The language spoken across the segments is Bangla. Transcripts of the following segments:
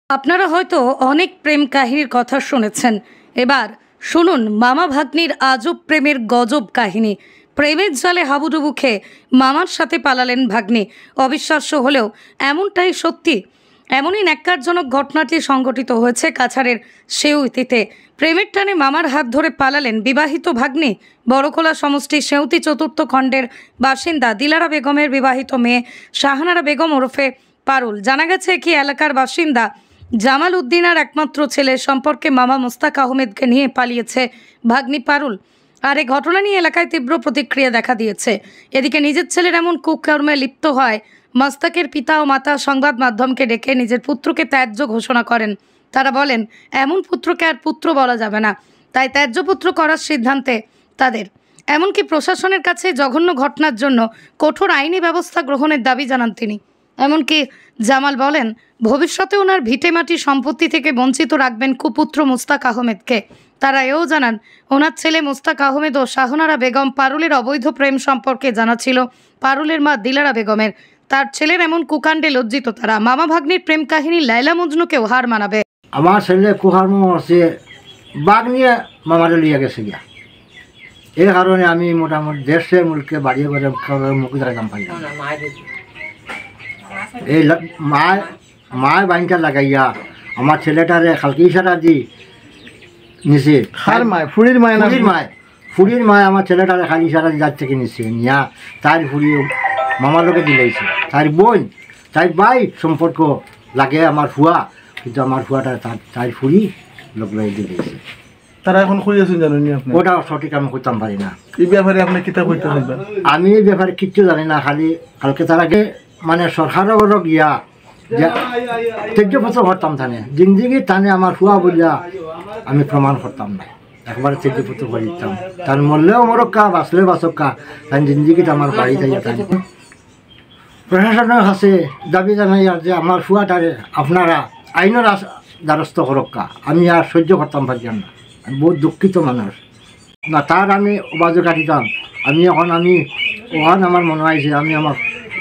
আপনারা হয়তো অনেক প্রেম কাহিনীর কথা শুনেছেন। এবার শুনুন মামা ভাগ্নির আজব প্রেমের গজব কাহিনী। প্রেমের জালে হাবুডুবু খেয়ে মামার সাথে পালালেন ভাগ্নি। অবিশ্বাস্য হলেও এমনটাই সত্যি। এমনই ন্যাক্কারজনক ঘটনাটি সংঘটিত হয়েছে কাছাড়ের সেউতিতে। প্রেমের টানে মামার হাত ধরে পালালেন বিবাহিত ভাগ্নি। বড়খোলা সমষ্টি সেউতি চতুর্থ খণ্ডের বাসিন্দা দিলারা বেগমের বিবাহিত মেয়ে শাহানারা বেগম ওরফে পারুল। জানা গেছে কি এলাকার বাসিন্দা জামাল উদ্দিনার একমাত্র ছেলে সম্পর্কে মামা মোস্তাক আহমেদকে নিয়ে পালিয়েছে ভাগ্নি পারুল। আর এই ঘটনা নিয়ে এলাকায় তীব্র প্রতিক্রিয়া দেখা দিয়েছে। এদিকে নিজের ছেলের এমন কুকর্মে লিপ্ত হয় মোস্তাকের পিতা ও মাতা সংবাদ মাধ্যমকে ডেকে নিজের পুত্রকে ত্যায্য ঘোষণা করেন। তারা বলেন এমন পুত্রকে আর পুত্র বলা যাবে না, তাই ত্যায্য পুত্র করার সিদ্ধান্তে তাদের। এমনকি প্রশাসনের কাছে জঘন্য ঘটনার জন্য কঠোর আইনি ব্যবস্থা গ্রহণের দাবি জানান তিনি। এমনকি জামাল বলেন ভবিষ্যতে ওনার ভিটেমাটি সম্পত্তি থেকে বঞ্চিত রাখবেন কুপুত্র মোস্তাক আহমেদকে। তারা এও জানান ওনার ছেলে মোস্তাক আহমেদ ও শাহানারা বেগম পারুলের অবৈধ প্রেম সম্পর্কে জানা ছিল পারুলের মা দিলারা বেগমের। তার ছেলের এমন কুকাণ্ডে লজ্জিত তারা। মামা ভাগ্নির প্রেম কাহিনী লাইলা মজনুকেও হার মানাবে। আমার ছেলে কুহার্ম হচ্ছে বাঘ নিয়ে মামারে লিয়ে গেছে গিয়া। এই কারণে আমি মোটামুটি দেশে মুলকে বাড়িয়ে করে মুখ দেখাম পাই। এই মায় বাইনটা লাগাইয়া আমার ছেলেটারে খালকি ইশারা দি নিছে। ফুড়ির মায় আমার ছেলেটারে খালি ইশারা দি যার থেকে নিছে নিয়া তার ফুড়ি মামার লোকে দিলাইছে। তার বোন তার ভাই সম্পর্ক লাগে আমার ফুয়া, কিন্তু আমার ফুয়াটা তার ফুড়ি লোক লাই দিলাইছে। তারা এখন খুঁজে আছেন জানেন আপনি? ওটা সঠিক আমি করতাম পারি না। এই ব্যাপারে আপনি কিতাব করতে পারবেন? আমি এই ব্যাপারে কিচ্ছু জানি না। খালি কালকে তারাকে মানে সরকারও গিয়া তেজ্যপত্র করতাম থানে জিন্দিগি টানে আমার ফুয়া বলিয়া আমি প্রমাণ করতাম না। একবার তেজ্যপত্র করে দিতাম, তার মরলেও মরক্কা বাঁচলে বাঁচক্কা, তাই জিন্দিগিটা আমার বাড়ি যাইয়া টানি। প্রশাসনের কাছে দাবি জানাই যে আমার ফুয়াটারে আপনারা আইনের দ্বারস্থ করক্কা। আমি আর সহ্য করতাম পারতাম না। আমি বহুত দুঃখিত মানুষ না, তার আমি বাজু কাটিতাম। আমি ওখান আমার মনে হয় যে আমি আমার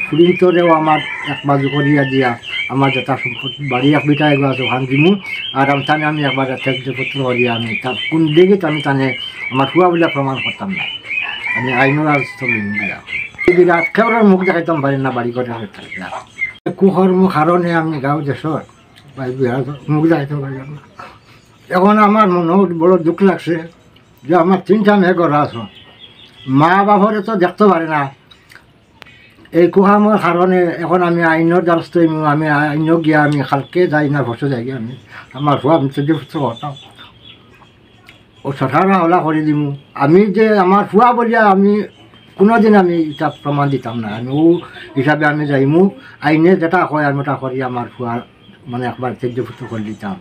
ফুরিন্তরেও আমার এক বাজু করিয়া দিয়া আমার যেটা সম্পত্তি বাড়ি এক বিটা এগুলো আছে ওখান দিমু। আর আমি আমি একবার ত্যাগপত্র করিয়া আমি তার কোন দিকে আমি টানে আমার ফুয়া বলে প্রমাণ করতাম না। আমি আইনের রাস্তা দিয়া বিরাট কেউর মুখ দেখাইতাম পারি না বাড়ি করে থাকলাম। কুকর্ম কারণে আমি গাঁও দেশর মুখ দেখাইতাম পারিলাম না। এখন আমার মনে বড় দুঃখ লাগছে যে আমার 3টা মেয়ে করা আছো, মা বাবারে তো দেখতে পারে না। এই কুহামের কারণে এখন আমি আইনের দ্বারস্থ, আমি আইন গিয়া আমি খালকে যাই না বসে যাই আমি আমার ভুয়া আমি তেজপুত্র করতাম ও সরকার হলা করে দিব। আমি যে আমার ফুয়া বলিয়া আমি কোনোদিন আমি এটা প্রমাণ দিতাম না। আমি ও হিসাবে আমি যাইমু আইনে যেটা হয় আমি ওটা করি আমার ফুয়া মানে একবার তেজপুত্র করে দিতাম।